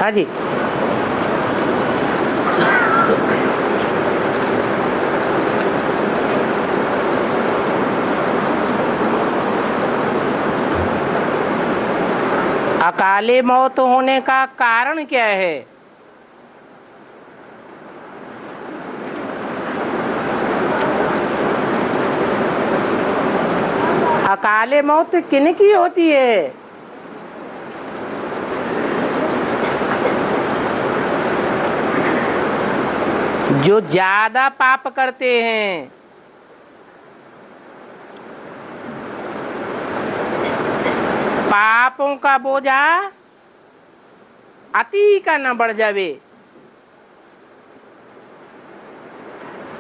हाँ जी। अकाले मौत होने का कारण क्या है? अकाले मौत किन की होती है? जो ज्यादा पाप करते हैं। पापों का बोझा अति का न बढ़ जावे,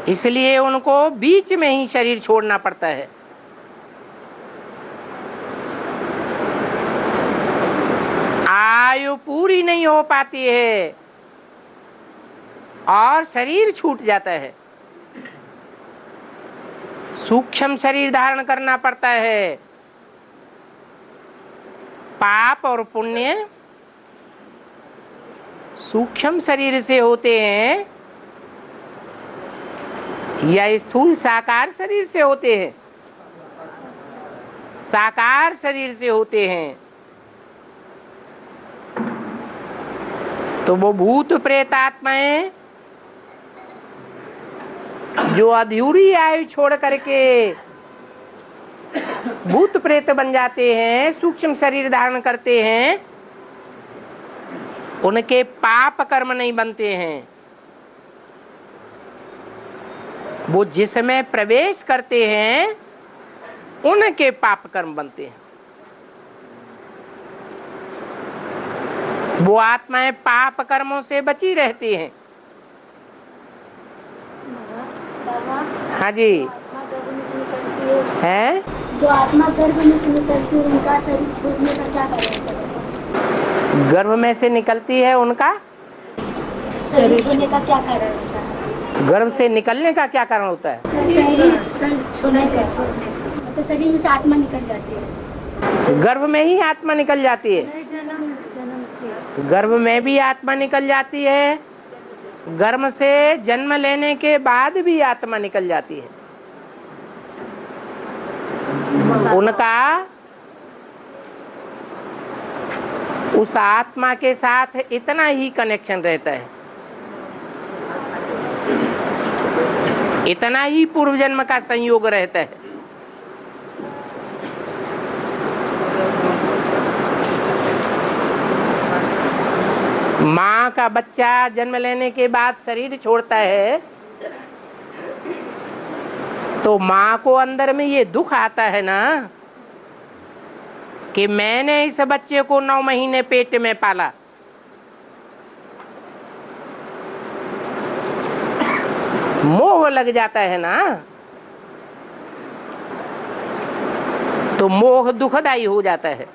इसलिए उनको बीच में ही शरीर छोड़ना पड़ता है। आयु पूरी नहीं हो पाती है और शरीर छूट जाता है। सूक्ष्म शरीर धारण करना पड़ता है। पाप और पुण्य सूक्ष्म शरीर से होते हैं या स्थूल साकार शरीर से होते हैं? साकार शरीर से होते हैं। तो वो भूत प्रेत आत्माएं जो अधूरी आयु छोड़ करके भूत प्रेत बन जाते हैं, सूक्ष्म शरीर धारण करते हैं, उनके पाप कर्म नहीं बनते हैं। वो जिसमें प्रवेश करते हैं उनके पाप कर्म बनते हैं। वो आत्माएं पाप कर्मों से बची रहती हैं। हाँ जी। है जो आत्मा गर्भ में से निकलती है उनका शरीर छोड़ने का क्या कारण? गर्भ में से निकलती है उनका शरीर छोड़ने का क्या कारण होता है? गर्भ से निकलने का क्या कारण होता है? शरीर छोड़ने का, तो शरीर में से आत्मा निकल जाती है। गर्भ में ही आत्मा निकल जाती है। गर्भ में भी आत्मा निकल जाती है। गर्भ से जन्म लेने के बाद भी आत्मा निकल जाती है। उनका उस आत्मा के साथ इतना ही कनेक्शन रहता है, इतना ही पूर्व जन्म का संयोग रहता है। माँ का बच्चा जन्म लेने के बाद शरीर छोड़ता है तो माँ को अंदर में ये दुख आता है ना कि मैंने इस बच्चे को 9 महीने पेट में पाला, मोह लग जाता है ना, तो मोह दुखदाई हो जाता है।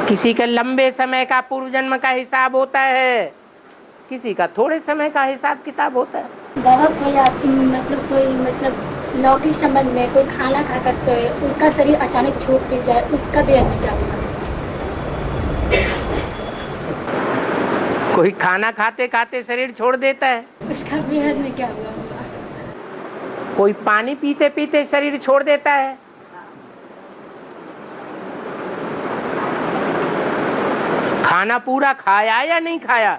किसी का लंबे समय का पूर्व जन्म का हिसाब होता है, किसी का थोड़े समय का हिसाब किताब होता है। बाबा कोई लौकिक संबंध में कोई खाना खाकर सोए, उसका शरीर अचानक छूट जाए, उसका भी अंत क्या होगा? कोई खाना खाते खाते शरीर छोड़ देता है, उसका भी अंत क्या होगा? कोई पानी पीते पीते शरीर छोड़ देता है, खाना पूरा खाया या नहीं खाया?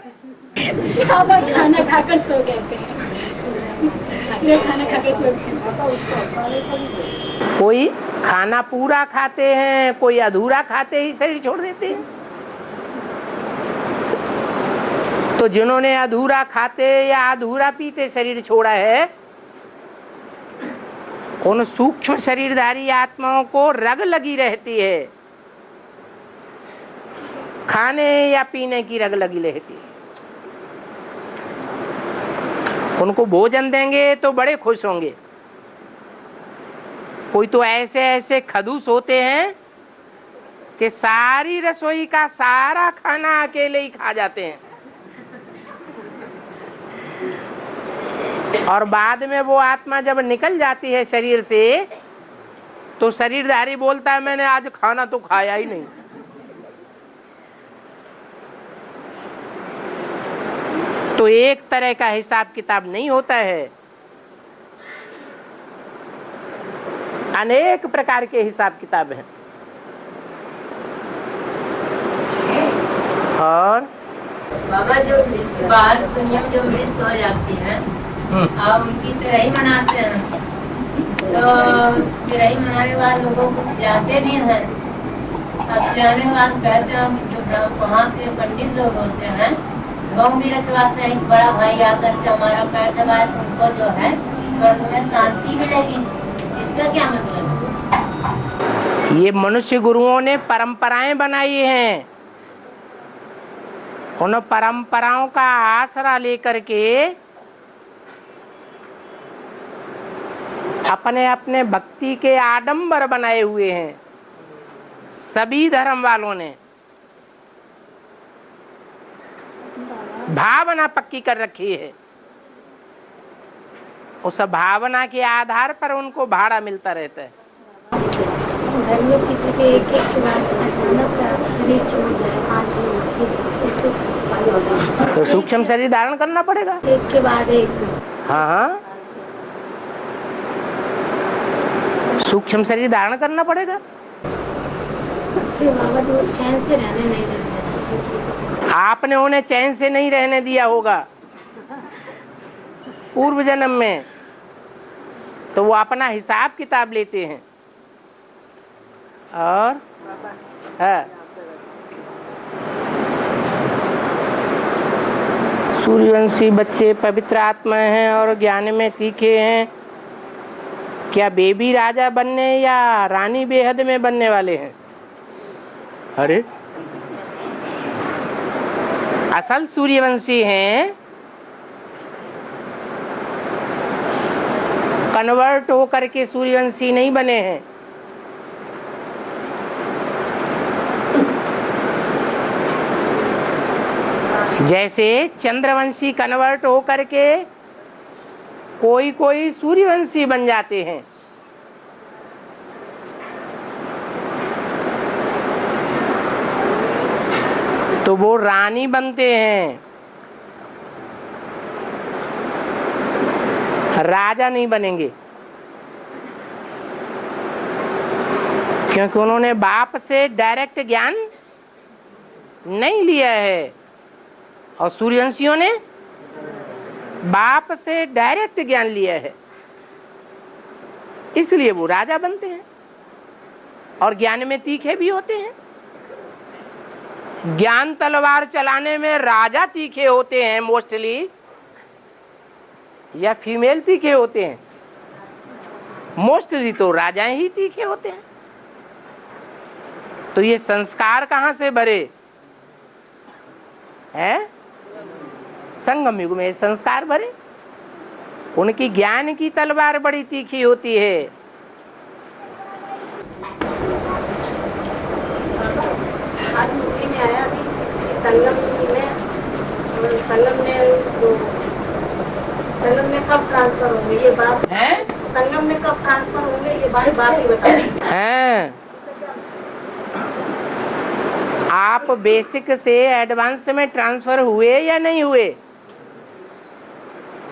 खाना खाकर सो गए थे, खाना खाकर सो गए। कोई खाना पूरा खाते हैं, कोई अधूरा खाते ही शरीर छोड़ देते हैं। तो जिन्होंने अधूरा खाते या अधूरा पीते शरीर छोड़ा है, उन सूक्ष्म शरीरधारी आत्माओं को रग लगी रहती है, खाने या पीने की रग लगी रहती है। उनको भोजन देंगे तो बड़े खुश होंगे। कोई तो ऐसे ऐसे खदूस होते हैं कि सारी रसोई का सारा खाना अकेले ही खा जाते हैं और बाद में वो आत्मा जब निकल जाती है शरीर से तो शरीरधारी बोलता है मैंने आज खाना तो खाया ही नहीं। तो एक तरह का हिसाब किताब नहीं होता है, अनेक प्रकार के हिसाब किताब हैं। और बाबा जो बाहर दुनिया में जो मृत्यु हो जाती है आप उनकी तिराई मनाते हैं, तो तिराई मनाने वाले लोगों को जाते नहीं हैं, जाने के बाद कहते हैं जो वहाँ के पंडित लोग होते हैं वो भी रखवाते हैं, एक बड़ा भाई आकर के हमारा पैर दबाए तो उनको जो है स्वर्ग में शांति मिलेगी। इसका क्या मतलब? ये मनुष्य गुरुओं ने परंपराएं बनाई हैं, उन परंपराओं का आसरा लेकर के अपने अपने भक्ति के आडंबर बनाए हुए हैं सभी धर्म वालों ने। भावना पक्की कर रखी है, उस भावना के आधार पर उनको भाड़ा मिलता रहता है। घर में किसी के एक के बाद अचानक शरीर छूट जाए 5 मिनट उसको तो सूक्ष्म शरीर धारण करना पड़ेगा, एक के बाद एक। हाँ हाँ, सूक्ष्म शरीर धारण करना पड़ेगा। फिर बाबा तो चैन से रहने नहीं देते। आपने उन्हें चैन से नहीं रहने दिया होगा पूर्व जन्म में, तो वो अपना हिसाब किताब लेते हैं। और है सूर्यवंशी बच्चे पवित्र आत्मा हैं और ज्ञान में तीखे हैं, क्या बेबी राजा बनने या रानी बेहद में बनने वाले हैं? अरे असल सूर्यवंशी हैं, कन्वर्ट होकर के सूर्यवंशी नहीं बने हैं। जैसे चंद्रवंशी कन्वर्ट होकर के कोई कोई सूर्यवंशी बन जाते हैं, तो वो रानी बनते हैं, राजा नहीं बनेंगे, क्योंकि उन्होंने बाप से डायरेक्ट ज्ञान नहीं लिया है, और सूर्यवंशियों ने बाप से डायरेक्ट ज्ञान लिया है, इसलिए वो राजा बनते हैं और ज्ञान में तीखे भी होते हैं। ज्ञान तलवार चलाने में राजा तीखे होते हैं मोस्टली, या फीमेल तीखे होते हैं? मोस्टली तो राजा ही तीखे होते हैं। तो ये संस्कार कहां से भरे हैं? संगम युग में संस्कार भरे। उनकी ज्ञान की तलवार बड़ी तीखी होती है। आज मूवी में आया अभी संगम में कब ट्रांसफर होंगे ये बात है, संगम में कब ट्रांसफर होंगे ये बात ही बता हैं। आप बेसिक से एडवांस में ट्रांसफर हुए या नहीं हुए,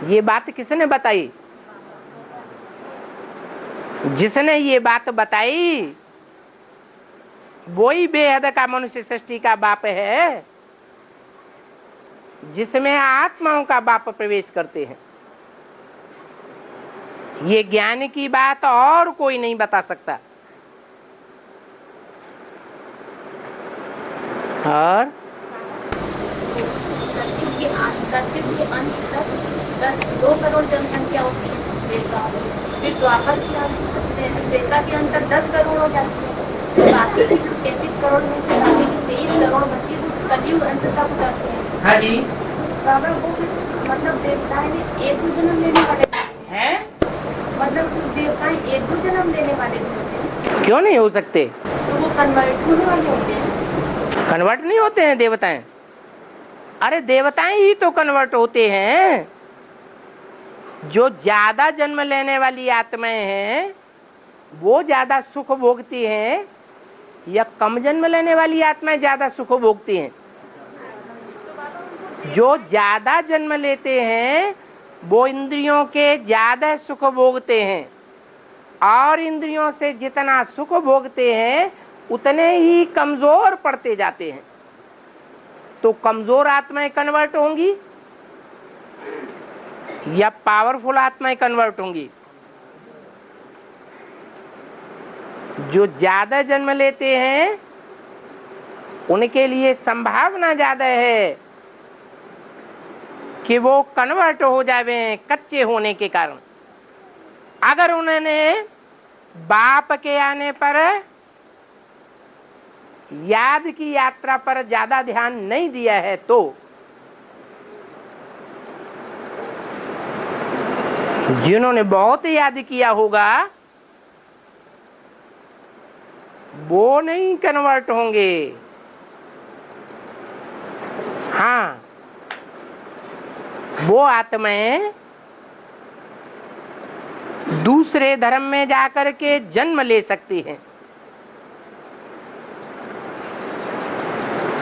ये बात किसने बताई? जिसने ये बात बताई वही बेहद का मनुष्य सृष्टि का बाप है, जिसमें आत्माओं का बाप प्रवेश करते हैं। ये ज्ञान की बात और कोई नहीं बता सकता। और सतयुग के अंत तक 2 करोड़ जनसंख्या होती है, फिर द्वापर के अंत तक 10 करोड़ हो जाती है, बाकी 33 करोड़ में से बाकी 23 करोड़ बच्चे कलयुग अंत तक उतरते हैं। हाँ जी, बाबा वो मतलब देवताएं ने 1-2 जन्म लेने वाले है, मतलब कुछ देवताएं 1-2 जन्म लेने वाले होते हैं, क्यों नहीं हो सकते? तो वो कन्वर्ट होने वाले होते हैं। कन्वर्ट नहीं होते हैं देवताएं? अरे देवताएं ही तो कन्वर्ट होते हैं। जो ज्यादा जन्म लेने वाली आत्माएं हैं वो ज्यादा सुख भोगती हैं, या कम जन्म लेने वाली आत्माएं ज्यादा सुख भोगती हैं? जो ज्यादा जन्म लेते हैं वो इंद्रियों के ज्यादा सुख भोगते हैं, और इंद्रियों से जितना सुख भोगते हैं उतने ही कमजोर पड़ते जाते हैं। तो कमजोर आत्माएं कन्वर्ट होंगी या पावरफुल आत्माएं कन्वर्ट होंगी? जो ज्यादा जन्म लेते हैं उनके लिए संभावना ज्यादा है कि वो कन्वर्ट हो जावे कच्चे होने के कारण। अगर उन्होंने बाप के आने पर याद की यात्रा पर ज्यादा ध्यान नहीं दिया है तो जिन्होंने बहुत याद किया होगा वो नहीं कन्वर्ट होंगे। हाँ, वो आत्माएं दूसरे धर्म में जाकर के जन्म ले सकती हैं,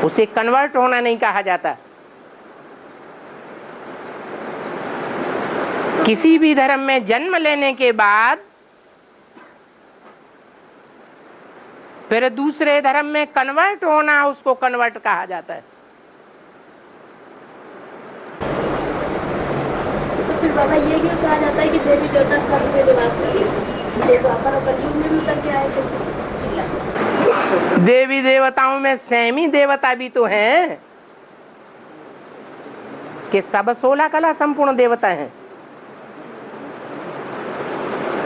उसे कन्वर्ट होना नहीं कहा जाता। किसी भी धर्म में जन्म लेने के बाद फिर दूसरे धर्म में कन्वर्ट होना, उसको कन्वर्ट कहा जाता है। तो फिर बाबा ये क्यों कहा जाता है कि देवी देवता सब में निवास करते द्वापर और कलयुग में भी करके आए थे? देवी देवताओं में सेमी देवता भी तो हैं कि सब 16 कला संपूर्ण देवता हैं।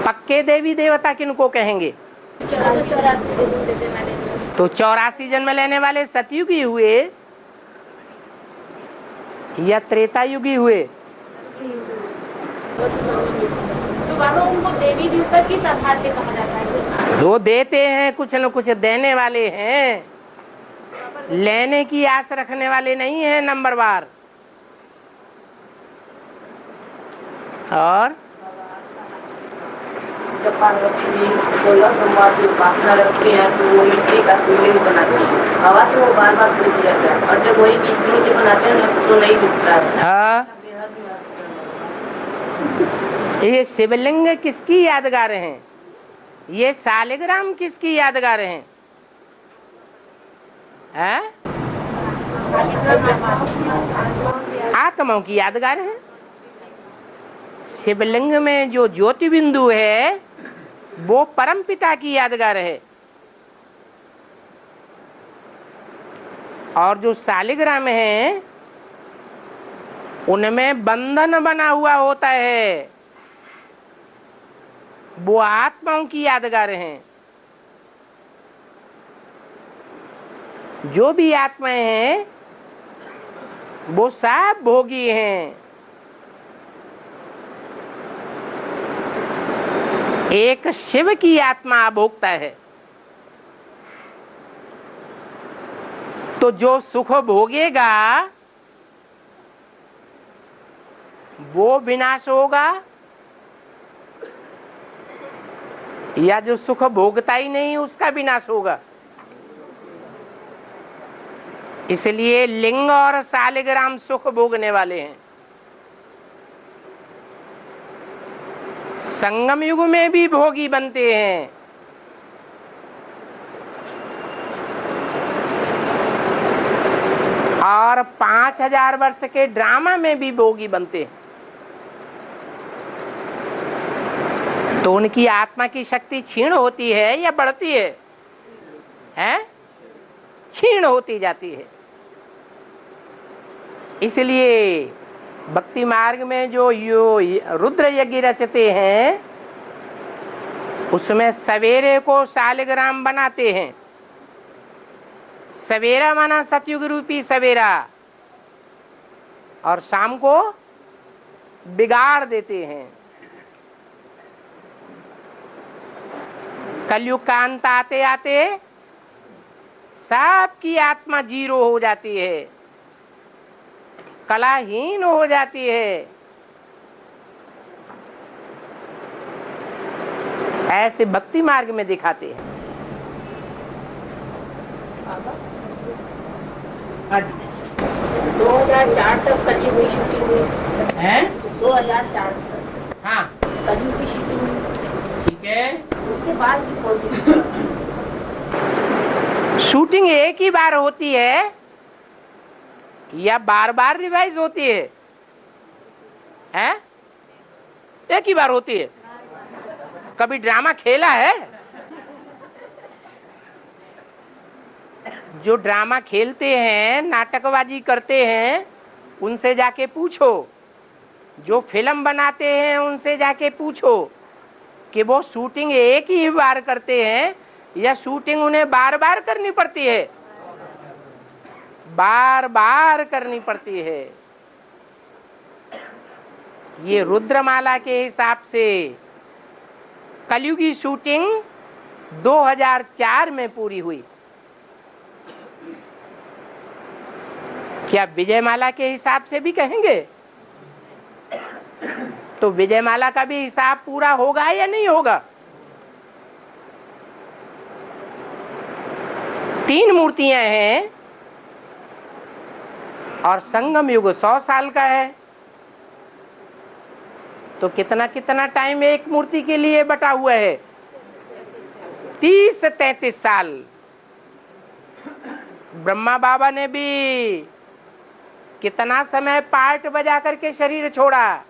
पक्के देवी देवता किनको कहेंगे? 84 तो 84 जन्म लेने वाले सतयुगी हुए या त्रेता युगी हुए? तो बाबा उनको देवी देवता किस आधार पे कहा जाता है? वो देते हैं, कुछ न कुछ देने वाले हैं, लेने की आस रखने वाले नहीं है नंबरवार। और जब पार्वती 16 सोमवार की उपासना रखते हैं तो वो मिट्टी का शिवलिंग बनाते हैं, हवा से वो बार बार टूट जाता है, और जब वही विष्णु जी बनाते हैं तो नहीं टूटता है। हाँ, ये शिवलिंग किसकी यादगार हैं? ये शालिग्राम किसकी यादगार हैं? है? आत्माओं की यादगार है। शिवलिंग में जो ज्योति बिंदु है वो परम पिता की यादगार है, और जो शालिग्राम है उनमें बंधन बना हुआ होता है, वो आत्माओं की यादगार हैं। जो भी आत्माएं हैं वो सब भोगी हैं। एक शिव की आत्मा भोगता है, तो जो सुख भोगेगा वो विनाश होगा, या जो सुख भोगता ही नहीं उसका विनाश होगा। इसलिए लिंग और शालिग्राम सुख भोगने वाले हैं। संगम युग में भी भोगी बनते हैं। और 5000 वर्ष के ड्रामा में भी भोगी बनते हैं। तो उनकी आत्मा की शक्ति क्षीण होती है या बढ़ती है? हैं? क्षीण होती जाती है। इसलिए भक्ति मार्ग में जो रुद्र यज्ञ रचते हैं उसमें सवेरे को शालिग्राम बनाते हैं। सवेरा माना सतयुग रूपी सवेरा, और शाम को बिगाड़ देते हैं। कलयुग का अंत आते आते सबकी आत्मा जीरो हो जाती है, कलाहीन हो जाती है। ऐसे भक्ति मार्ग में दिखाते हैं। दो 2004 तक कलयुग की शूटिंग हुई हैं? 2004 तक हाँ कलयुग की शूटिंग हुई। ठीक है। उसके बाद से कोई भी शूटिंग एक ही बार होती है या बार बार रिवाइज होती है? हैं? एक ही बार होती है। कभी ड्रामा खेला है? जो ड्रामा खेलते हैं, नाटकबाजी करते हैं, उनसे जाके पूछो। जो फिल्म बनाते हैं उनसे जाके पूछो कि वो शूटिंग एक ही बार करते हैं या शूटिंग उन्हें बार बार करनी पड़ती है? बार बार करनी पड़ती है। ये रुद्रमाला के हिसाब से कलयुगी शूटिंग 2004 में पूरी हुई। क्या विजयमाला के हिसाब से भी कहेंगे? तो विजयमाला का भी हिसाब पूरा होगा या नहीं होगा? 3 मूर्तियां हैं और संगम युग 100 साल का है, तो कितना कितना टाइम एक मूर्ति के लिए बटा हुआ है? 30 से 33 साल। ब्रह्मा बाबा ने भी कितना समय पार्ट बजा करके शरीर छोड़ा?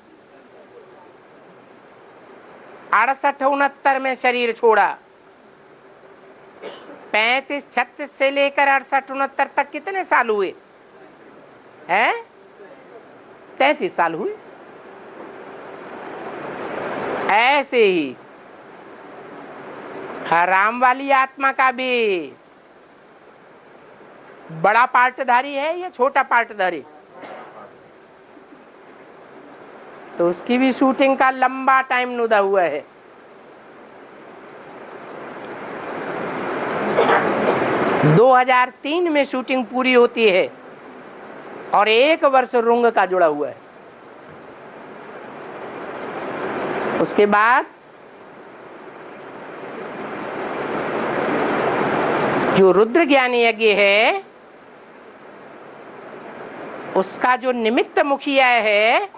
68-69 में शरीर छोड़ा। 35-36 से लेकर 68-69 तक कितने साल हुए हैं? 33 साल हुए। ऐसे ही राम वाली आत्मा का भी बड़ा पार्टधारी है या छोटा पार्टधारी? तो उसकी भी शूटिंग का लंबा टाइम नुदा हुआ है। - 2003 में शूटिंग पूरी होती है और 1 वर्ष रुंग का जुड़ा हुआ है। उसके बाद जो रुद्र ज्ञानी यज्ञ है उसका जो निमित्त मुखिया है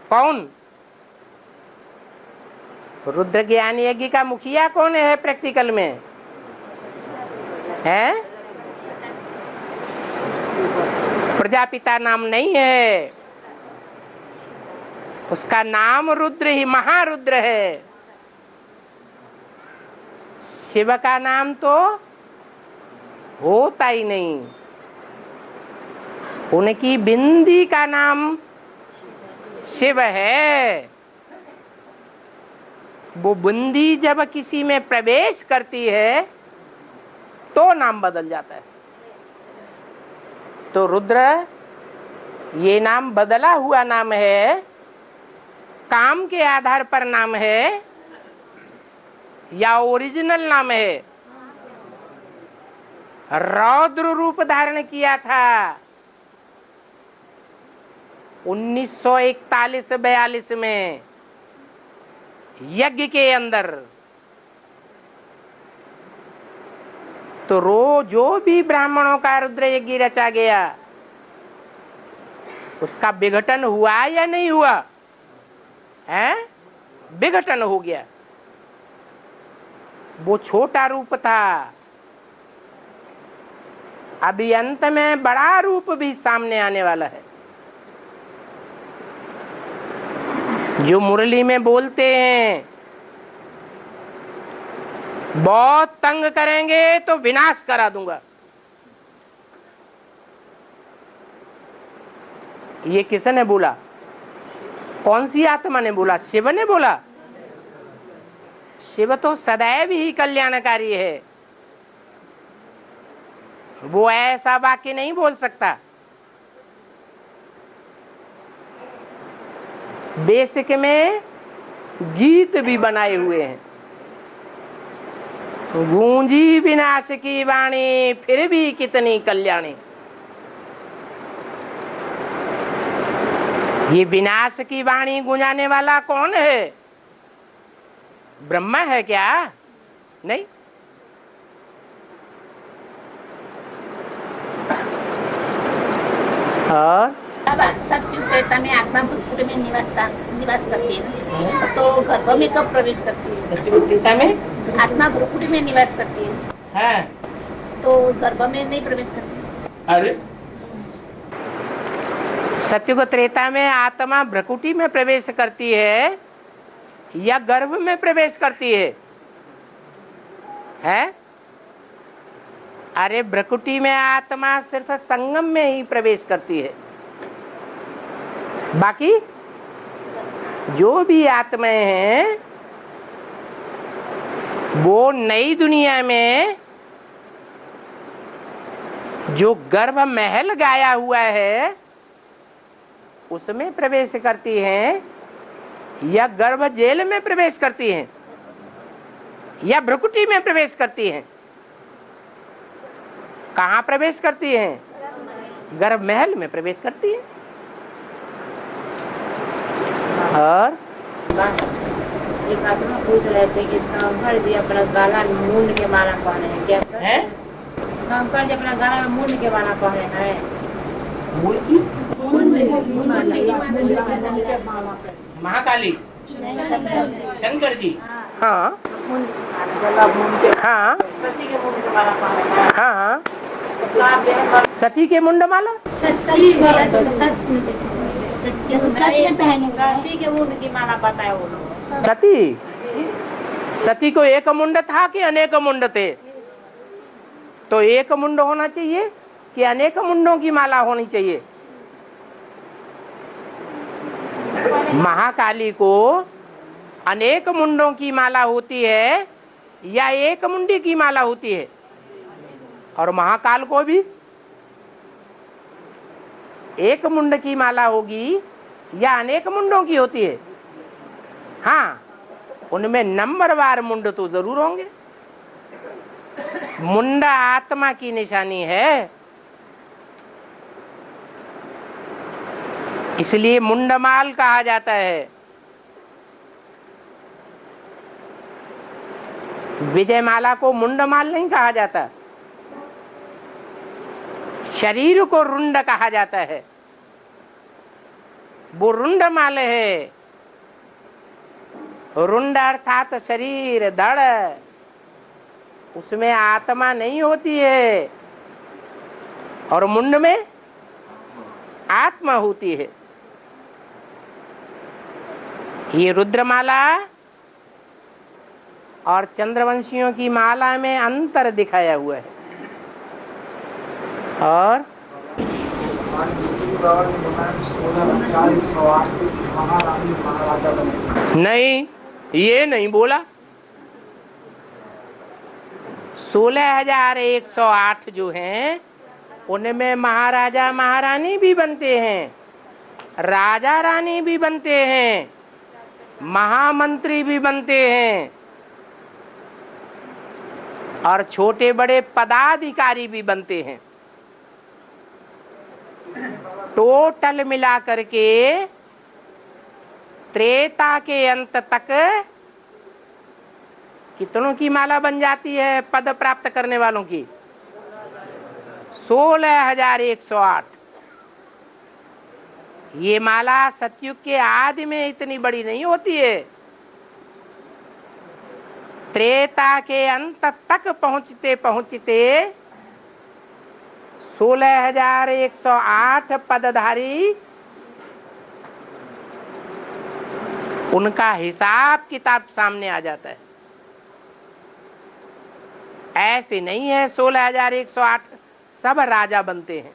कौन? रुद्र ज्ञान यज्ञ का मुखिया कौन है प्रैक्टिकल में? है प्रजापिता नाम नहीं है, उसका नाम रुद्र ही महारुद्र है। शिव का नाम तो होता ही नहीं। उनकी बिंदी का नाम शिव है। वो बिंदी जब किसी में प्रवेश करती है तो नाम बदल जाता है। तो रुद्र ये नाम बदला हुआ नाम है, काम के आधार पर नाम है या ओरिजिनल नाम है? रौद्र रूप धारण किया था 1941-42 में यज्ञ के अंदर। तो जो भी ब्राह्मणों का रुद्र यज्ञ रचा गया उसका विघटन हुआ या नहीं हुआ है? विघटन हो गया। वो छोटा रूप था, अभी अंत में बड़ा रूप भी सामने आने वाला है। जो मुरली में बोलते हैं बहुत तंग करेंगे तो विनाश करा दूंगा, ये किसने बोला? कौन सी आत्मा ने बोला? शिव ने बोला। शिव तो सदैव ही कल्याणकारी है, वो ऐसा वाक्य नहीं बोल सकता। बेसिक में गीत भी बनाए हुए हैं। गूंजी विनाश की वाणी फिर भी कितनी कल्याणी। ये विनाश की वाणी गुंजाने वाला कौन है? ब्रह्मा है क्या? नहीं। और अब सत्युग त्रेता में आत्मा भ्रुकुटी में निवास करती है, तो गर्भ में कब प्रवेश करती है? सत्युग त्रेता में आत्मा भ्रुकुटी में निवास करती है, तो गर्भ में नहीं प्रवेश करती। अरे सत्युग त्रेता में आत्मा भ्रुकुटी में प्रवेश करती है या गर्भ में प्रवेश करती है? अरे भ्रुकुटी में आत्मा सिर्फ संगम में ही प्रवेश करती है, बाकी जो भी आत्माएं हैं वो नई दुनिया में जो गर्भ महल गाया हुआ है उसमें प्रवेश करती हैं या गर्भ जेल में प्रवेश करती हैं या भ्रुकुटी में प्रवेश करती हैं? कहाँ प्रवेश करती हैं? गर्भ महल में प्रवेश करती हैं। और एक आत्मा पूछ रहे थे कि शंकर जी अपना गाला मूंड के माला पहने हैं, क्या सच है? शंकर जी अपना गाला में मूंड के माला पहने हैं। महाकाली शंकर जी, हाँ हाँ हाँ, सती के मुंड माला सती के मुंड की माला पता है वो लोग। सती को एक मुंड था कि अनेक मुंड थे? तो एक मुंड होना चाहिए कि अनेक मुंडों की माला होनी चाहिए? महाकाली को अनेक मुंडों की माला होती है या एक मुंडी की माला होती है? और महाकाल को भी एक मुंड की माला होगी या अनेक मुंडों की होती है? हाँ, उनमें नंबरवार मुंड तो जरूर होंगे। मुंड आत्मा की निशानी है, इसलिए मुंडमाल कहा जाता है। विजयमाला को मुंडमाल नहीं कहा जाता, शरीर को रुंड कहा जाता है, वो रुंडमाल है। रुंड अर्थात शरीर, धड़, उसमें आत्मा नहीं होती है और मुंड में आत्मा होती है। ये रुद्रमाला और चंद्रवंशियों की माला में अंतर दिखाया हुआ है। और नहीं, ये नहीं बोला। 16,108 जो हैं उनमें महाराजा महारानी भी बनते हैं, राजा रानी भी बनते हैं, महामंत्री भी बनते हैं और छोटे बड़े पदाधिकारी भी बनते हैं। टोटल मिला करके त्रेता के अंत तक कितनों की माला बन जाती है पद प्राप्त करने वालों की? 16,108। ये माला सतयुग के आदि में इतनी बड़ी नहीं होती है, त्रेता के अंत तक पहुंचते पहुंचते 16,108 पदधारी, उनका हिसाब किताब सामने आ जाता है। ऐसे नहीं है 16,108 सब राजा बनते हैं।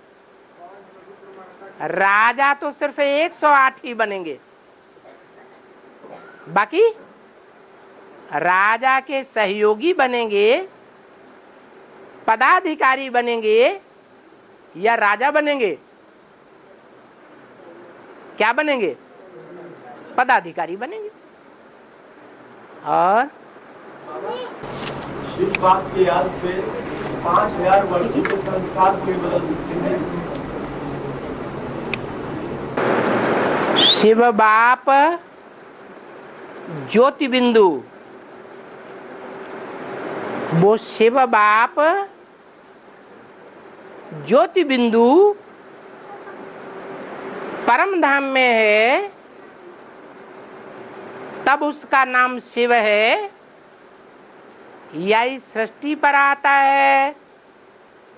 राजा तो सिर्फ 108 ही बनेंगे, बाकी राजा के सहयोगी बनेंगे, पदाधिकारी बनेंगे या राजा बनेंगे? क्या बनेंगे? पदाधिकारी बनेंगे। और इस बात की याद से 5,000 वर्षों के संस्कार को बदल सकते हैं। शिव बाप ज्योति बिंदु, वो शिव बाप ज्योति बिंदु परम धाम में है तब उसका नाम शिव है, या इस सृष्टि पर आता है,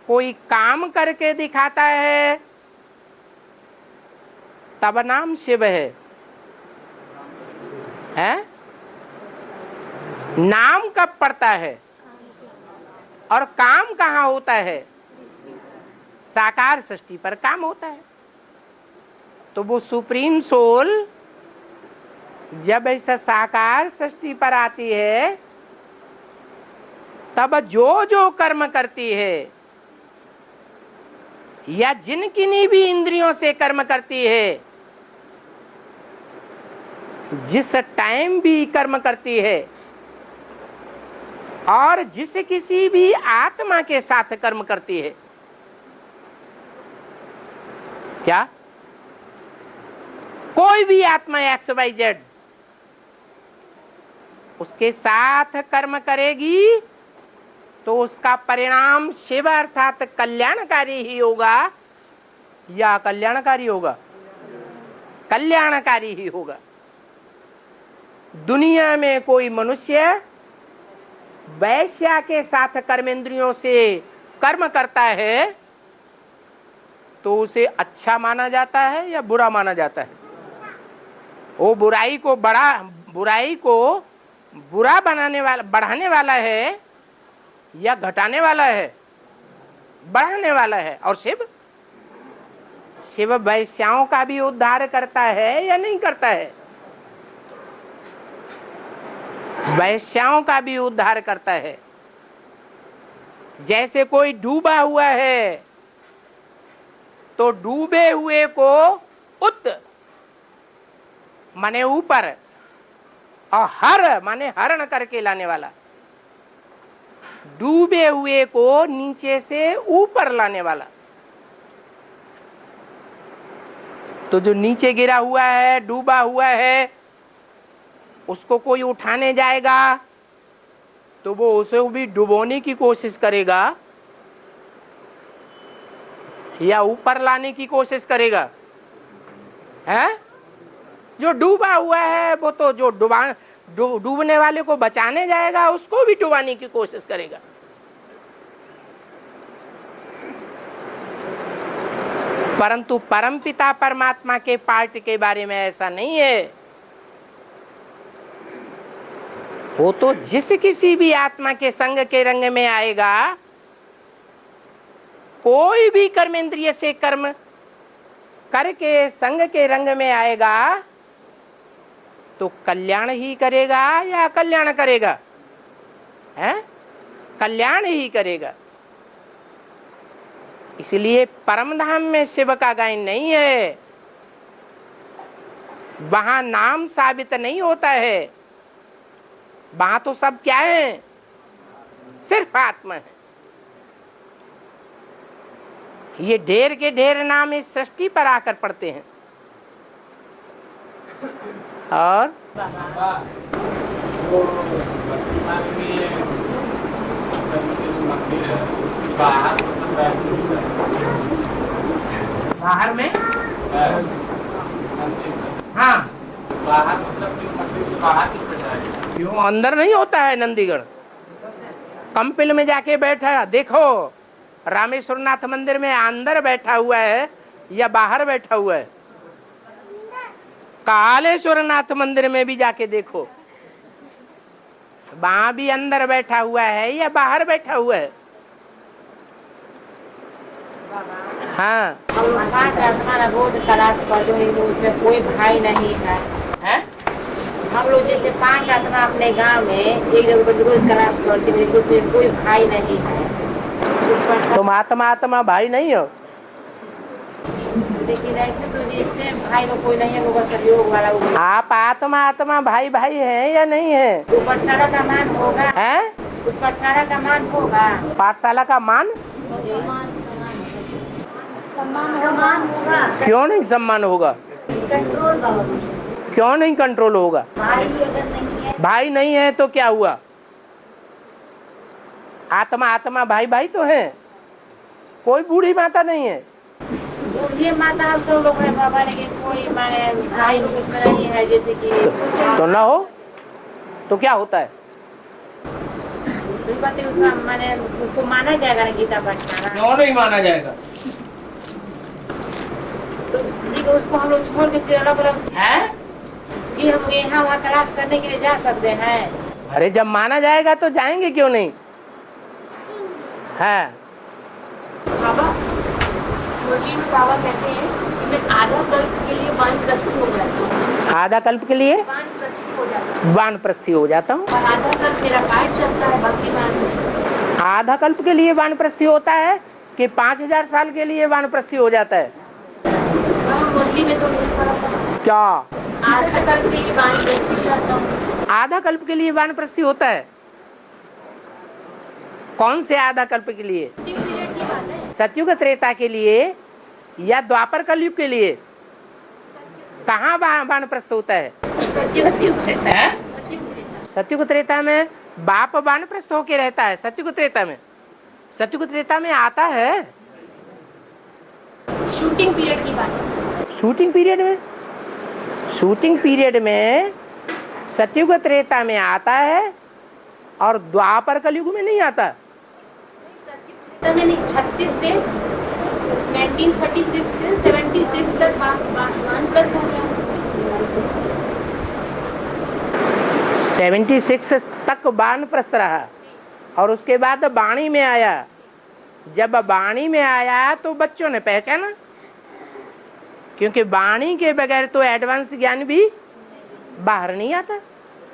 कोई काम करके दिखाता है, तब नाम शिव है? नाम कब पड़ता है और काम कहाँ होता है? साकार सृष्टि पर काम होता है। तो वो सुप्रीम सोल जब ऐसा साकार सृष्टि पर आती है तब जो जो कर्म करती है या जिन किन्हीं भी इंद्रियों से कर्म करती है, जिस टाइम भी कर्म करती है और जिस किसी भी आत्मा के साथ कर्म करती है, क्या कोई भी आत्मा XYZ उसके साथ कर्म करेगी तो उसका परिणाम शिव अर्थात कल्याणकारी ही होगा या कल्याणकारी होगा? कल्याणकारी ही होगा। दुनिया में कोई मनुष्य वैश्या के साथ कर्मेंद्रियों से कर्म करता है तो उसे अच्छा माना जाता है या बुरा माना जाता है? वो बुराई को बुरा बनाने वाला, बढ़ाने वाला है या घटाने वाला है? बढ़ाने वाला है। और शिव वैश्याओं का भी उद्धार करता है या नहीं करता है? वैश्याओं का भी उद्धार करता है। जैसे कोई डूबा हुआ है तो डूबे हुए को उत माने ऊपर और हर माने हरण करके लाने वाला, डूबे हुए को नीचे से ऊपर लाने वाला। तो जो नीचे गिरा हुआ है, डूबा हुआ है, उसको कोई उठाने जाएगा तो वो उसे भी डुबोने की कोशिश करेगा या ऊपर लाने की कोशिश करेगा? है जो डूबा हुआ है वो तो जो डूबने वाले को बचाने जाएगा उसको भी डुबाने की कोशिश करेगा। परंतु परमपिता परमात्मा के पार्ट के बारे में ऐसा नहीं है। वो तो जिस किसी भी आत्मा के संग के रंग में आएगा, कोई भी कर्मेंद्रिय से कर्म करके संग के रंग में आएगा तो कल्याण ही करेगा या कल्याण करेगा? है कल्याण ही करेगा। इसलिए परम धाम में शिव का गायन नहीं है, वहां नाम साबित नहीं होता है। वहां तो सब क्या है? सिर्फ आत्मा है। ये ढेर के ढेर नाम इस सृष्टि पर आकर पड़ते हैं। और बाहर में हाँ बाहर मतलब बाहर क्यों अंदर नहीं होता है? नंदीगढ़ कंपिल में जाके बैठा देखो, रामेश्वर नाथ मंदिर में अंदर बैठा हुआ है या बाहर बैठा हुआ है? कालेश्वर नाथ मंदिर में भी जाके देखो, वहां भी अंदर बैठा हुआ है या बाहर बैठा हुआ है? हाँ रोज क्लास करते हैं, उसमें कोई भाई नहीं है। हम लोग जैसे 5 आत्मा अपने गांव में एक जगह पर रोज क्लास करते हैं, उसमें कोई भाई नहीं है। तुम आत्मा भाई नहीं हो? लेकिन ऐसे तो जैसे भाई लोग कोई नहीं है, लोग सहयोग वाला। आप आत्मा भाई है या नहीं है? वो पाठशाला का मान होगा है? उस पाठशाला का मान होगा। पाठशाला का मान सम्मान होगा। क्यों नहीं सम्मान होगा? क्यों नहीं कंट्रोल होगा? भाई अगर नहीं है, भाई नहीं है तो क्या हुआ? आत्मा भाई तो है, कोई बूढ़ी माता नहीं है। इसलिए माता सब लोग हैं बाबा, लेकिन कोई माने भाई लोग उसमें नहीं है, जैसे कि तो ना हो तो क्या होता है? कोई बात है, उसका माने उसको माना जाएगा ना गीता पाठ करना, क्यों नहीं माना जाएगा? तो ठीक है, उसको हम लोग छोड़ के फिर अलग अलग है? कि हम यहाँ वहाँ क्लास करने के लिए जा सकते हैं। अरे जब माना जाएगा तो जाएंगे क्यों नहीं? है बाबा मुरली में बाबा कहते हैं कि मैं आधा कल्प के लिए वानप्रस्थी हो जाता हूँ, आधा कल्प के लिए वानप्रस्थी हो जाता हूँ, वानप्रस्थी हो जाता हूँ। और आधा कल्प मेरा पाठ चलता है भक्ति मार्ग में। आधा कल्प के लिए वानप्रस्थी होता है कि 5000 साल के लिए वानप्रस्थी हो जाता है? वहाँ मुरली में तो यही पढ़ा था, क्या आधा कल्प के लिए वानप्रस्थी जाता हूँ। आधा कल्प के लिए वानप्रस्थी होता है? कौन से आधा कल्प के लिए? पीरियड की बात है। सतयुग त्रेता के लिए या द्वापर कलयुग के लिए? कहाँ वानप्रस्थ होता है? सतयुग त्रेता। सतयुग त्रेता में बाप वानप्रस्थ होके रहता है। सतयुग त्रेता में, सतयुग त्रेता में आता है। शूटिंग पीरियड की बात है। शूटिंग पीरियड में, शूटिंग पीरियड में सतयुग त्रेता में आता है और द्वापर कलयुग में नहीं आता। मैंने 36 से 1936 से 76 तक वानप्रस्थ हो गया। 76 तक वानप्रस्थ रहा और उसके बाद वाणी में आया। जब वाणी में आया तो बच्चों ने पहचाना, क्योंकि वाणी के बगैर तो एडवांस ज्ञान भी बाहर नहीं आता।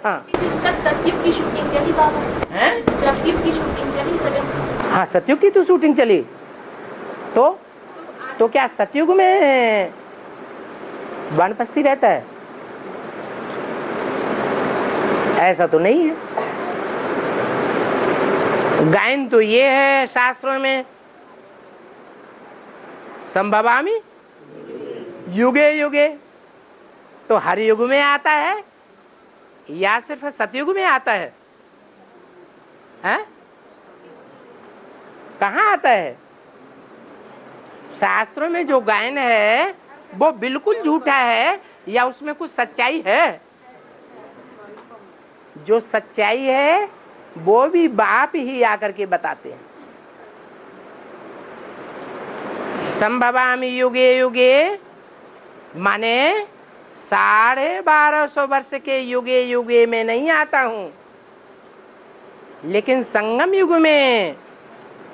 हाँ, तक सतयुग की शूटिंग चली बाबा। हैं? सतयुग की शूटिंग चली 70। हाँ, सतयुग की तो शूटिंग चली। तो क्या सतयुग में वानप्रस्थी रहता है? ऐसा तो नहीं है। गायन तो ये है शास्त्रों में, संभवामि युगे युगे। तो हर युग में आता है या सिर्फ सतयुग में आता है? हैं? कहाँ आता है? शास्त्रों में जो गायन है वो बिल्कुल झूठा है या उसमें कुछ सच्चाई है? जो सच्चाई है वो भी बाप ही आकर के बताते हैं। संभवामि युगे युगे माने 1250 वर्ष के युगे युगे में नहीं आता हूं, लेकिन संगम युग में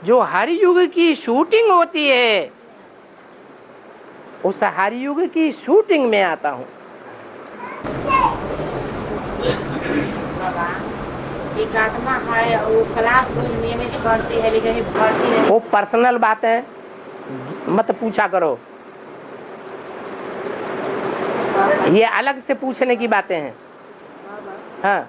जो हर युग की शूटिंग होती है उस हर युग की शूटिंग में आता हूं। एक आत्मा है, वो क्लास नियमित करती है लेकिन पढ़ती है। वो पर्सनल बात है, मत पूछा करो, ये अलग से पूछने की बातें हैं। हाँ,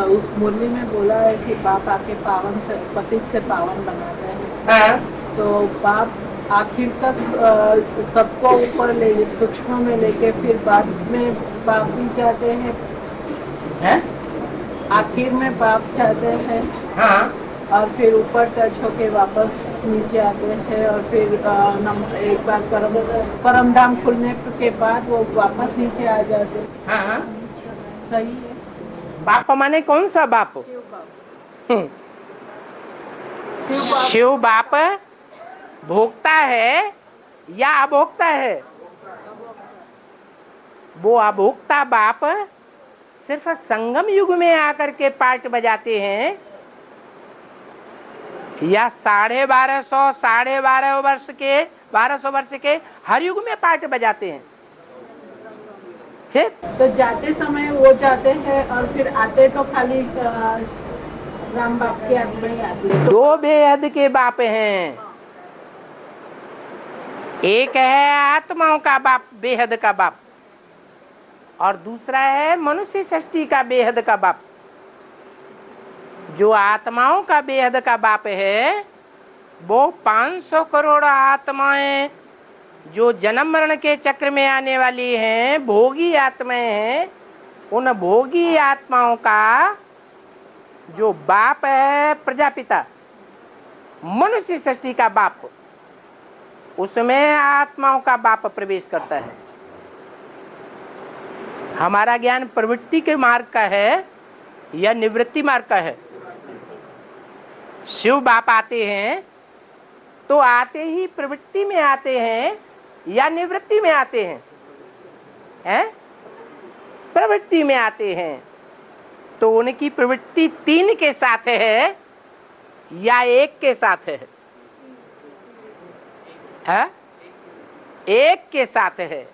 उस मुरली में बोला है कि बाप आके पावन से पतित से पावन बनाते हैं। हाँ। तो बाप आखिर तक सबको ऊपर ले, सूक्ष्म में लेके फिर बाद में बाप भी जाते हैं। है? आखिर में बाप जाते हैं। हाँ। और फिर ऊपर टच होके वापस नीचे आते हैं और फिर एक बार परम धाम खुलने के बाद वो वापस नीचे आ जाते हैं। हाँ। सही है। बाप माने कौन सा बाप? शिव बाप भोगता है या अभोक्ता है? वो अभोक्ता बाप सिर्फ संगम युग में आकर के पार्ट बजाते हैं या 1250 वर्ष के हर युग में पार्ट बजाते हैं? फिर तो जाते समय वो जाते हैं और फिर आते तो खाली राम बाप की आत्मा ही आती है। दो बेहद के बाप हैं, एक है आत्माओं का बाप, बेहद का बाप, और दूसरा है मनुष्य सृष्टि का बेहद का बाप। जो आत्माओं का बेहद का बाप है वो 500 करोड़ आत्माएं जो जन्म मरण के चक्र में आने वाली हैं, भोगी आत्माएं हैं। उन भोगी आत्माओं का जो बाप है प्रजापिता, मनुष्य सृष्टि का बाप, उसमें आत्माओं का बाप प्रवेश करता है। हमारा ज्ञान प्रवृत्ति के मार्ग का है या निवृत्ति मार्ग का है? शिव बाप आते हैं तो आते ही प्रवृत्ति में आते हैं या निवृत्ति में आते हैं? हैं? प्रवृत्ति में आते हैं। तो उनकी प्रवृत्ति 3 के साथ है या 1 के साथ है? है? 1 के साथ है।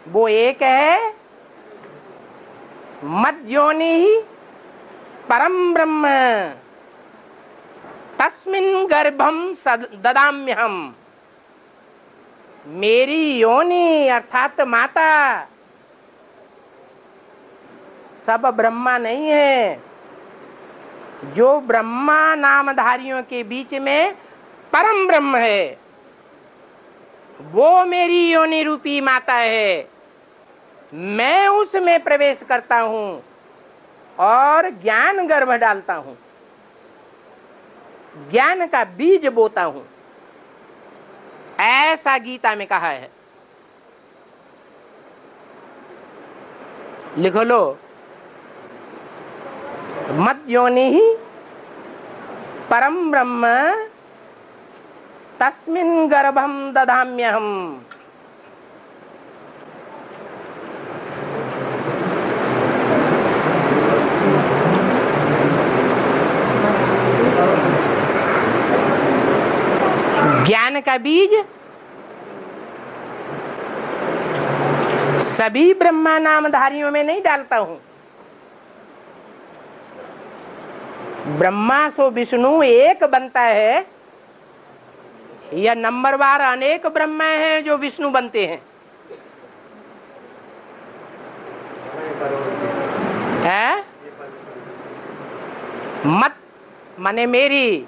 वो 1 है मद्योनि ही परम ब्रह्म तस्मिन् गर्भम ददाम्यहम। मेरी योनि अर्थात माता सब ब्रह्मा नहीं है। जो ब्रह्मा नामधारियों के बीच में परम ब्रह्म है वो मेरी योनि रूपी माता है। मैं उसमें प्रवेश करता हूं और ज्ञान गर्भ डालता हूं, ज्ञान का बीज बोता हूं। ऐसा गीता में कहा है। लिखो लो, मद्योनि ही परम ब्रह्म तस्मिन् गर्भम दधाम्यहम। ज्ञान का बीज सभी ब्रह्मा नामधारियों में नहीं डालता हूं। ब्रह्मा सो विष्णु एक बनता है या नंबरवार अनेक ब्रह्मा हैं जो विष्णु बनते हैं? है? मत माने मेरी,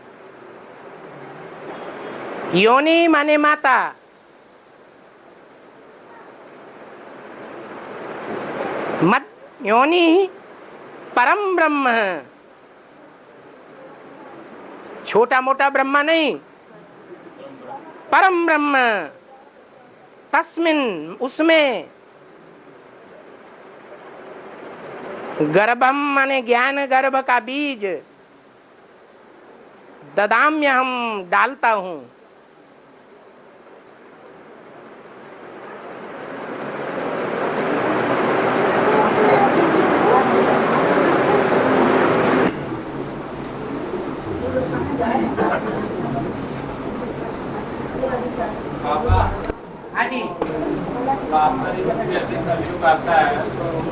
योनि माने माता, मत योनि परम ब्रह्म। छोटा मोटा ब्रह्मा नहीं, परम ब्रह्म। तस्मिन् उसमें, गर्भम माने ज्ञान गर्भ का बीज, ददाम्यहम डालता हूं। हाँ जी, जैसे कलयुग आता है तो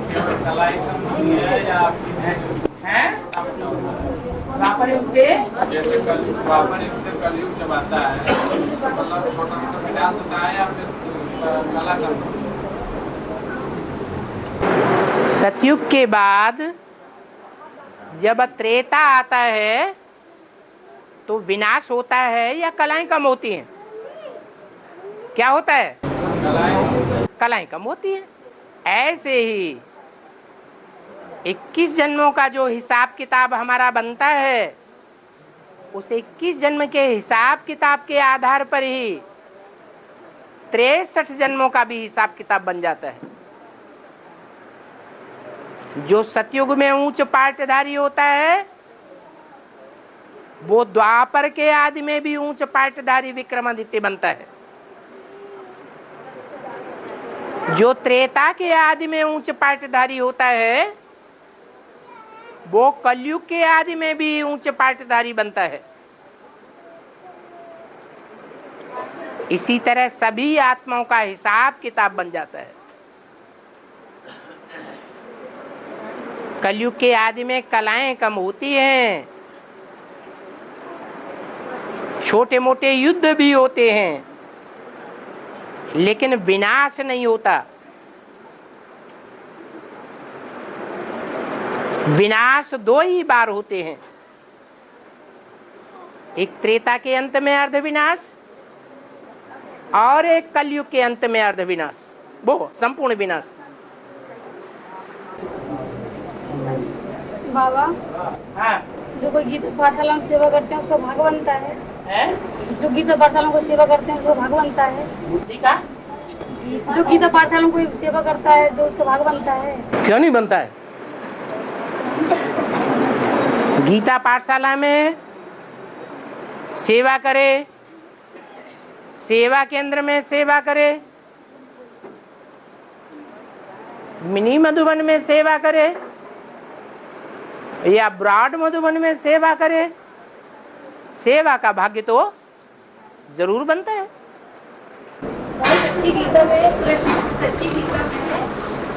केवल कला ही कम होती है या आपकी हैं? द्वापर युग से जैसे द्वापर युग से कलयुग जब आता है तो मतलब छोटा मोटा विनाश होता है या फिर कला कम होती है? सतयुग के बाद जब त्रेता आता है तो विनाश होता है या कलाएं कम होती हैं? क्या होता है? कलाएं कम होती हैं। ऐसे ही 21 जन्मों का जो हिसाब किताब हमारा बनता है उस 21 जन्म के हिसाब किताब के आधार पर ही 63 जन्मों का भी हिसाब किताब बन जाता है। जो सतयुग में उच्च पाठधारी होता है वो द्वापर के आदि में भी उच्च पाठधारी विक्रमादित्य बनता है। जो त्रेता के आदि में उच्च पाठधारी होता है वो कलयुग के आदि में भी उच्च पाठधारी बनता है। इसी तरह सभी आत्माओं का हिसाब किताब बन जाता है। कलयुग के आदि में कलाएं कम होती हैं, छोटे मोटे युद्ध भी होते हैं, लेकिन विनाश नहीं होता। विनाश 2 ही बार होते हैं, एक त्रेता के अंत में अर्ध विनाश और एक कलयुग के अंत में अर्ध विनाश, वो संपूर्ण विनाश। बाबा, हाँ, जो कोई गीत पाठशाला में सेवा करते हैं उसका भाग बनता है? है जो गीता पाठशालाओं को सेवा करते हैं उसको भाग बनता है। दिखा जो गीता पाठशालाओं को सेवा करता है जो उसको भाग बनता है। क्यों नहीं बनता है? गीता पाठशाला में सेवा करे, सेवा केंद्र में सेवा करे, मिनी मधुबन में सेवा करे या ब्रॉड मधुबन में सेवा करे, सेवा का भाग्य तो जरूर बनता है। सच्ची गीता में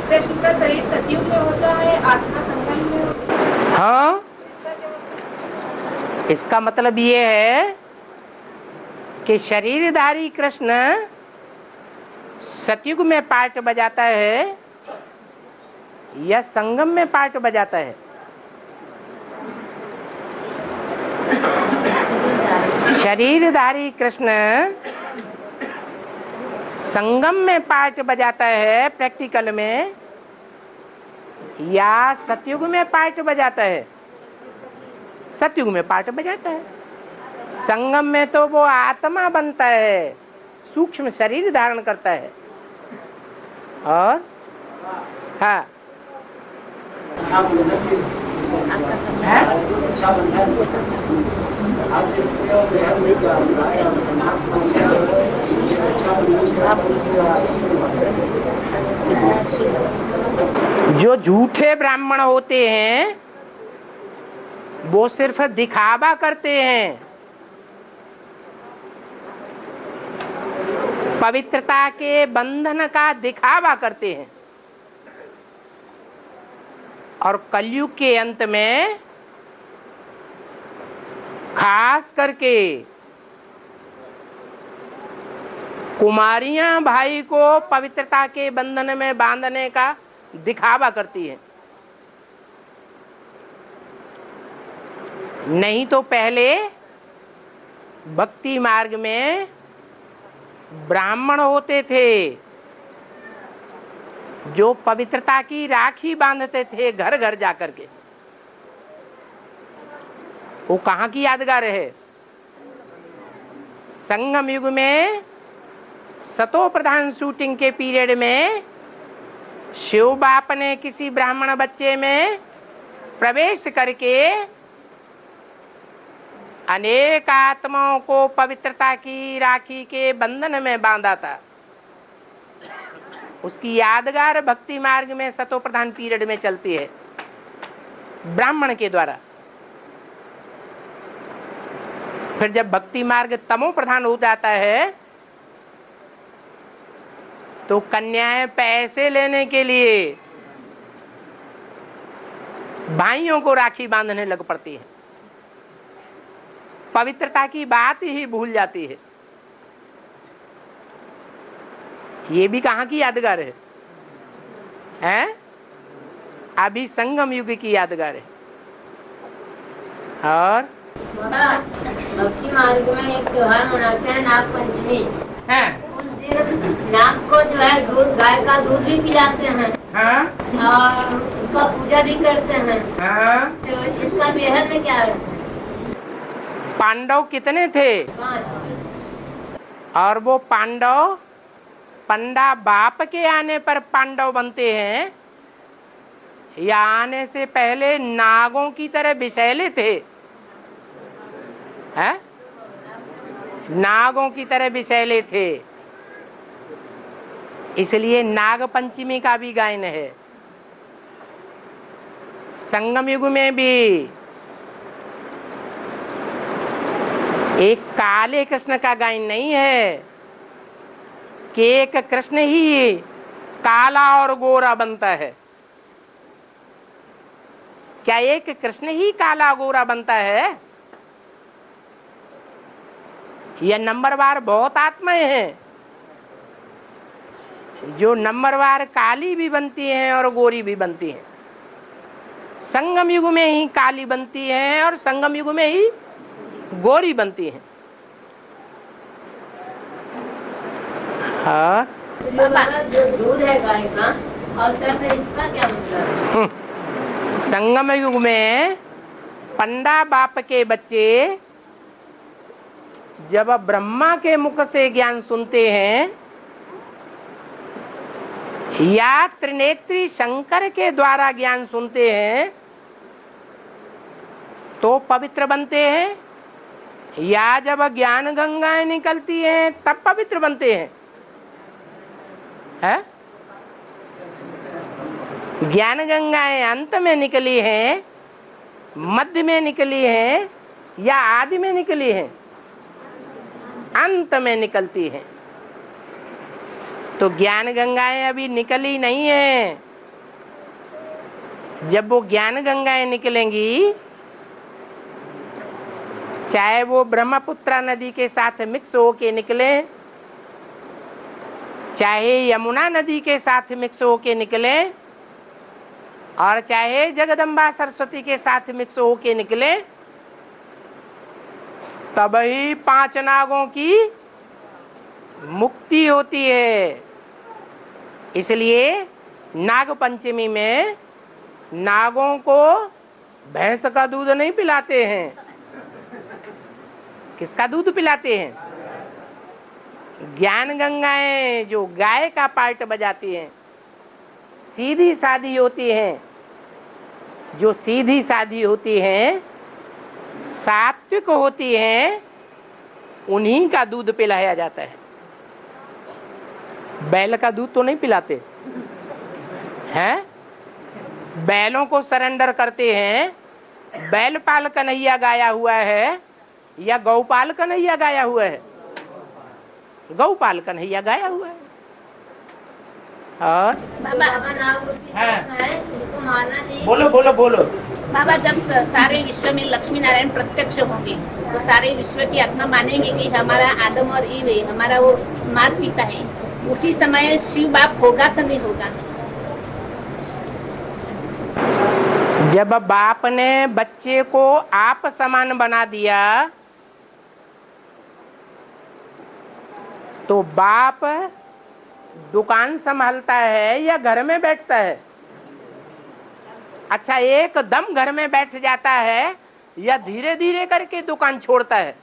कृष्ण का शरीर सतयुग में होता है, आत्मा संगम में होता है। हाँ, इसका मतलब ये है कि शरीरधारी कृष्ण सतयुग में पार्ट बजाता है या संगम में पार्ट बजाता है? शरीरधारी कृष्ण संगम में पार्ट बजाता है प्रैक्टिकल में या सतयुग में पार्ट बजाता है? सतयुग में पार्ट बजाता है। संगम में तो वो आत्मा बनता है, सूक्ष्म शरीर धारण करता है। और हाँ, जो झूठे ब्राह्मण होते हैं वो सिर्फ दिखावा करते हैं, पवित्रता के बंधन का दिखावा करते हैं। और कलयुग के अंत में खास करके कुमारियां भाई को पवित्रता के बंधन में बांधने का दिखावा करती है। नहीं तो पहले भक्ति मार्ग में ब्राह्मण होते थे जो पवित्रता की राखी बांधते थे घर घर जाकर के। वो कहाँ की यादगार है? संगम युग में सतो प्रधान शूटिंग के पीरियड में शिव बाप ने किसी ब्राह्मण बच्चे में प्रवेश करके अनेक आत्माओं को पवित्रता की राखी के बंधन में बांधा था। उसकी यादगार भक्ति मार्ग में सतो प्रधान पीरियड में चलती है ब्राह्मण के द्वारा। फिर जब भक्ति मार्ग तमो प्रधान हो जाता है तो कन्याएं पैसे लेने के लिए भाइयों को राखी बांधने लग पड़ती है, पवित्रता की बात ही भूल जाती है। ये भी कहाँ की यादगार है? हैं? अभी संगम युग की यादगार है। और भक्ति मार्ग में एक त्योहार मनाते हैं नाग पंचमी। उस दिन नाग को जो है दूध, गाय का दूध भी पिलाते हैं। और उसका पूजा भी करते हैं। तो इसका बेहद में क्या अर्थ है? पांडव कितने थे? 5। और वो पांडव पंडा बाप के आने पर पांडव बनते हैं या आने से पहले नागों की तरह विषैले थे? हैं? नागों की तरह विषैले थे, इसलिए नाग पंचमी का भी गायन है। संगम युग में भी एक काले कृष्ण का गायन नहीं है कि एक कृष्ण ही काला और गोरा बनता है। क्या एक कृष्ण ही काला गोरा बनता है? यह नंबरवार बहुत आत्माएं हैं जो नंबरवार काली भी बनती हैं और गोरी भी बनती हैं। संगम युग में ही काली बनती हैं और संगम युग में ही गोरी बनती हैं। हाँ, जो दूध है गाय का और सर में इसका क्या मतलब है? संगम युग में पंडा बाप के बच्चे जब ब्रह्मा के मुख से ज्ञान सुनते हैं या त्रिनेत्री शंकर के द्वारा ज्ञान सुनते हैं तो पवित्र बनते हैं, या जब ज्ञान गंगाएं निकलती हैं तब पवित्र बनते हैं? है? ज्ञान गंगाएं अंत में निकली हैं, मध्य में निकली हैं या आदि में निकली हैं? अंत में निकलती हैं। तो ज्ञान गंगाएं अभी निकली नहीं है। जब वो ज्ञान गंगाएं निकलेंगी, चाहे वो ब्रह्मपुत्रा नदी के साथ मिक्स होके निकले, चाहे यमुना नदी के साथ मिक्स होके निकले, और चाहे जगदम्बा सरस्वती के साथ मिक्स होके निकले, तब ही 5 नागों की मुक्ति होती है। इसलिए नाग पंचमी में नागों को भैंस का दूध नहीं पिलाते हैं। किसका दूध पिलाते हैं? ज्ञान गंगाएं जो गाय का पार्ट बजाती हैं, सीधी सादी होती हैं, जो सीधी सादी होती हैं, सात्विक होती हैं, उन्हीं का दूध पिलाया जाता है। बैल का दूध तो नहीं पिलाते हैं। बैलों को सरेंडर करते हैं। बैलपाल कन्हैया गाया हुआ है या गौपाल कन्हैया गाया हुआ है? गौपाल कन्हैया गाया हुआ है। और बोलो बोलो बोलो। बाबा, जब सारे विश्व में लक्ष्मी नारायण प्रत्यक्ष होंगे तो सारे विश्व की आत्मा मानेंगे कि हमारा आदम और ईव है, हमारा वो माता पिता है। उसी समय शिव बाप होगा तो नहीं होगा? जब बाप ने बच्चे को आप समान बना दिया तो बाप दुकान संभालता है या घर में बैठता है? अच्छा, एकदम घर में बैठ जाता है या धीरे धीरे करके दुकान छोड़ता है?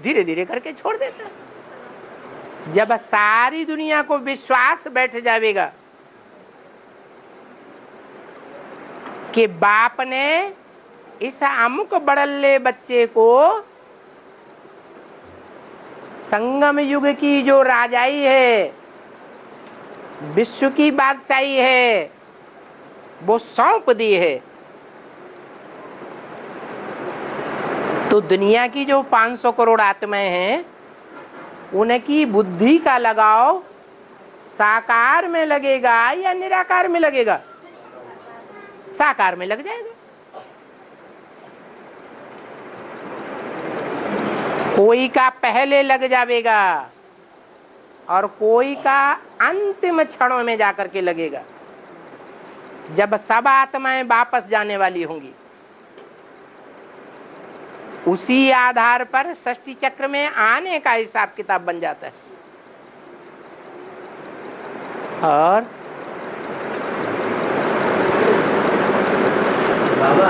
धीरे धीरे करके छोड़ देता है। जब सारी दुनिया को विश्वास बैठ जाएगा कि बाप ने इस अमुक बड़ल्ले बच्चे को संगम युग की जो राजाई है, विश्व की बादशाही है, वो सौंप दी है, तो दुनिया की जो 500 करोड़ आत्माएं हैं उनकी बुद्धि का लगाव साकार में लगेगा या निराकार में लगेगा? साकार में लग जाएगा। कोई का पहले लग जाएगा और कोई का अंतिम क्षणों में जाकर के लगेगा, जब सब आत्माएं वापस जाने वाली होंगी। उसी आधार पर षष्ठी चक्र में आने का हिसाब किताब बन जाता है। और बाबा,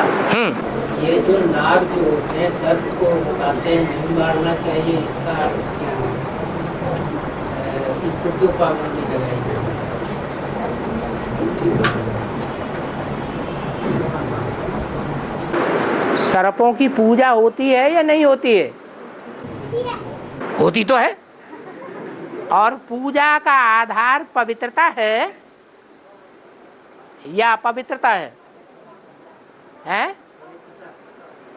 ये जो नाग जो होते हैं सर्प को बताते हैं नहीं मारना चाहिए, इसका इसको क्यों पाबंदी लगाई जाए? सर्पों की पूजा होती है या नहीं होती है? होती तो है। और पूजा का आधार पवित्रता है या अपवित्रता है? हैं?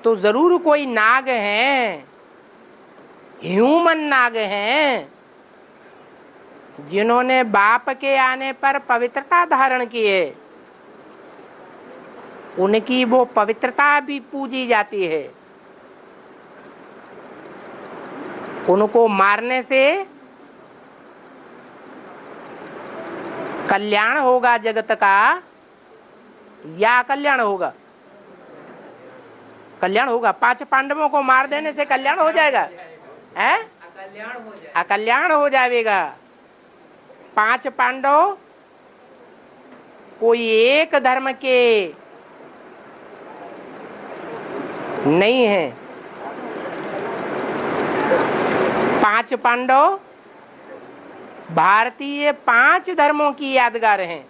तो जरूर कोई नाग हैं, ह्यूमन नाग हैं, जिन्होंने बाप के आने पर पवित्रता धारण की है। उनकी वो पवित्रता भी पूजी जाती है। उनको मारने से कल्याण होगा जगत का या कल्याण होगा? कल्याण होगा। 5 पांडवों को मार देने से कल्याण हो जाएगा? हैं? अकल्याण हो जाएगा। 5 पांडव कोई एक धर्म के नहीं है, 5 पांडव भारतीय 5 धर्मों की यादगार हैं।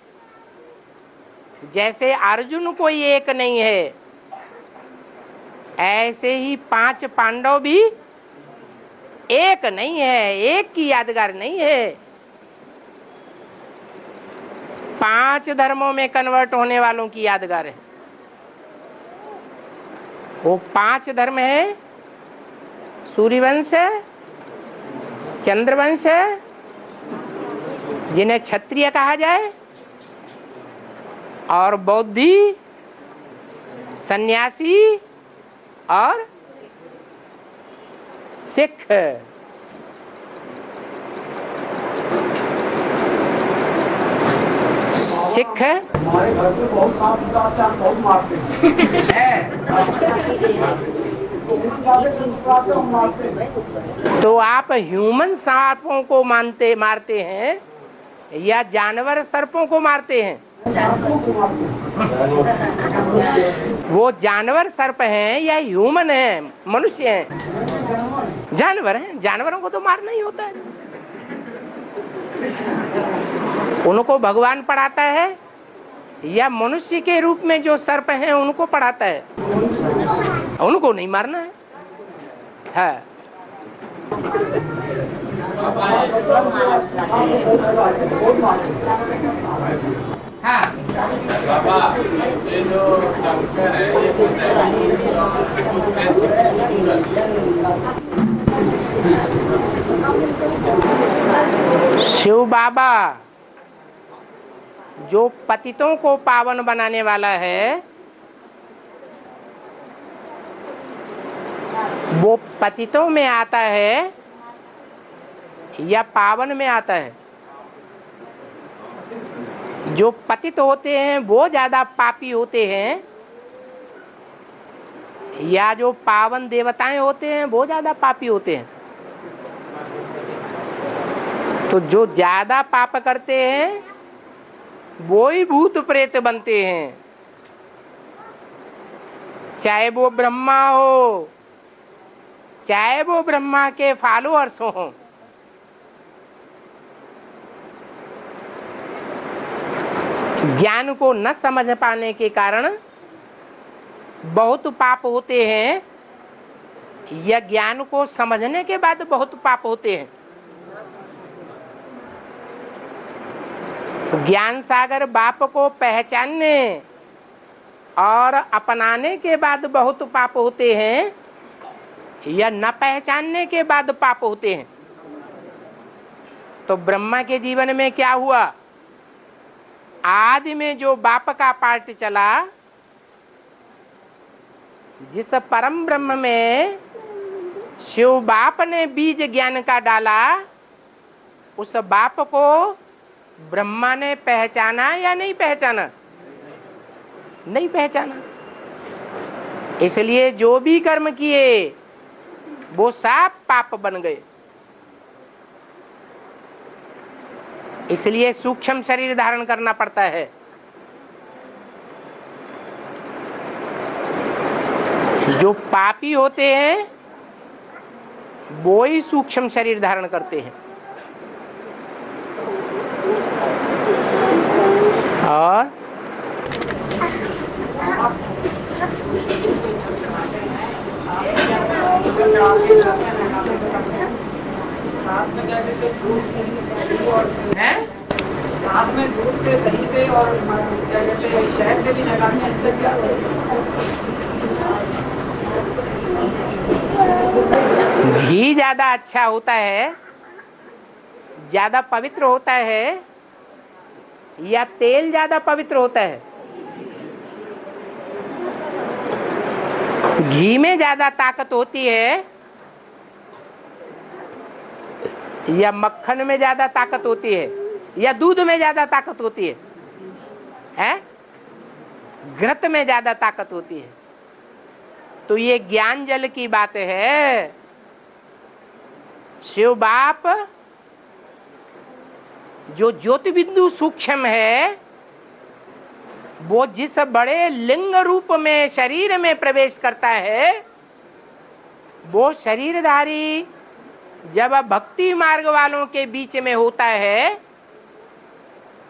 जैसे अर्जुन कोई एक नहीं है, ऐसे ही 5 पांडव भी एक नहीं है, एक की यादगार नहीं है। 5 धर्मों में कन्वर्ट होने वालों की यादगार है। वो 5 धर्म है सूर्यवंश, चंद्रवंश, जिन्हें क्षत्रिय कहा जाए, और बौद्धि, सन्यासी और सिख। सिख हमारे घर पे बहुत सांप निकलते हैं, हम बहुत मारते हैं। तो आप ह्यूमन सांपों को मारते हैं या जानवर सर्पों को मारते हैं? वो जानवर सर्प हैं या ह्यूमन हैं, मनुष्य हैं? जानवर हैं। जानवरों को तो मारना ही होता है। उनको भगवान पढ़ाता है या मनुष्य के रूप में जो सर्प हैं उनको पढ़ाता है? उनको नहीं मारना है। हाँ। हाँ। बाबा, ये जो शंकर है ये शिव बाबा जो पतितों को पावन बनाने वाला है, वो पतितों में आता है या पावन में आता है? जो पतित होते हैं वो ज्यादा पापी होते हैं या जो पावन देवताएं होते हैं वो ज्यादा पापी होते हैं? तो जो ज्यादा पाप करते हैं वो ही भूत प्रेत बनते हैं, चाहे वो ब्रह्मा हो, चाहे वो ब्रह्मा के फॉलोअर्स हो। ज्ञान को न समझ पाने के कारण बहुत पाप होते हैं या ज्ञान को समझने के बाद बहुत पाप होते हैं? ज्ञान सागर बाप को पहचानने और अपनाने के बाद बहुत पाप होते हैं या न पहचानने के बाद पाप होते हैं? तो ब्रह्मा के जीवन में क्या हुआ? आदि में जो बाप का पार्ट चला, जिस परम ब्रह्म में शिव बाप ने बीज ज्ञान का डाला, उस बाप को ब्रह्मा ने पहचाना या नहीं पहचाना? नहीं पहचाना। इसलिए जो भी कर्म किए वो सब पाप बन गए। इसलिए सूक्ष्म शरीर धारण करना पड़ता है। जो पापी होते हैं वो ही सूक्ष्म शरीर धारण करते हैं। और साथ में दूध से, दही से और क्या कहते हैं शहद से भी लगाते हैं, इससे क्या? घी ज्यादा अच्छा होता है, ज्यादा पवित्र होता है, या तेल ज्यादा पवित्र होता है? घी में ज्यादा ताकत होती है या मक्खन में ज्यादा ताकत होती है या दूध में ज्यादा ताकत होती है? हैं? घृत में ज्यादा ताकत होती है। तो ये ज्ञान जल की बात है। शिव बाप जो ज्योति बिंदु सूक्ष्म है, वो जिस बड़े लिंग रूप में शरीर में प्रवेश करता है, वो शरीरधारी जब भक्ति मार्ग वालों के बीच में होता है,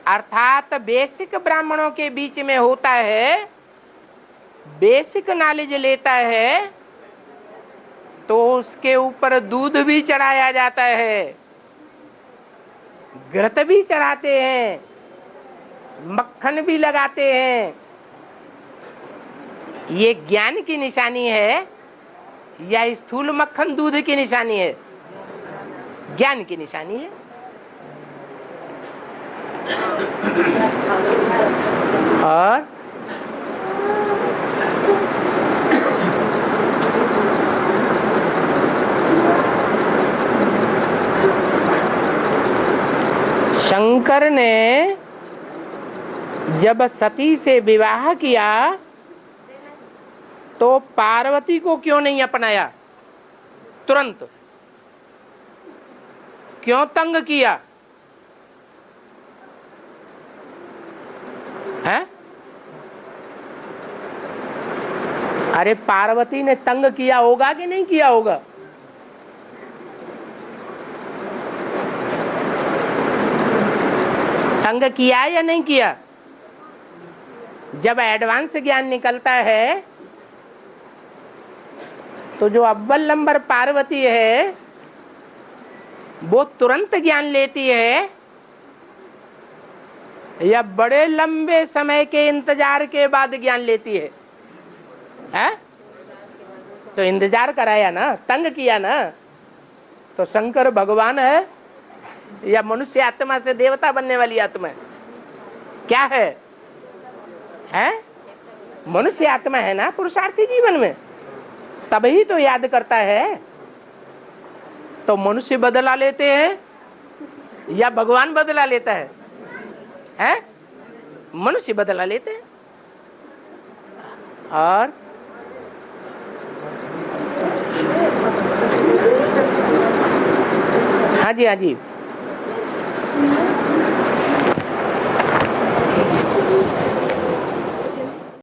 अर्थात बेसिक ब्राह्मणों के बीच में होता है, बेसिक नॉलेज लेता है, तो उसके ऊपर दूध भी चढ़ाया जाता है, घृत भी चढ़ाते हैं, मक्खन भी लगाते हैं। ये ज्ञान की निशानी है या स्थूल मक्खन दूध की निशानी है? ज्ञान की निशानी है। और शंकर ने जब सती से विवाह किया तो पार्वती को क्यों नहीं अपनाया तुरंत? क्यों तंग किया है? अरे पार्वती ने तंग किया होगा कि नहीं किया होगा? तंग किया या नहीं किया? जब एडवांस ज्ञान निकलता है तो जो अव्वल नंबर पार्वती है वो तुरंत ज्ञान लेती है या बड़े लंबे समय के इंतजार के बाद ज्ञान लेती है? हैं? तो इंतजार कराया ना, तंग किया ना। तो शंकर भगवान है या मनुष्य आत्मा से देवता बनने वाली आत्मा है? क्या है? हैं? मनुष्य आत्मा है ना पुरुषार्थी जीवन में, तभी तो याद करता है। तो मनुष्य बदला लेते हैं या भगवान बदला लेता है? हैं? मनुष्य बदला लेते हैं। और हाँ जी, हाँ जी।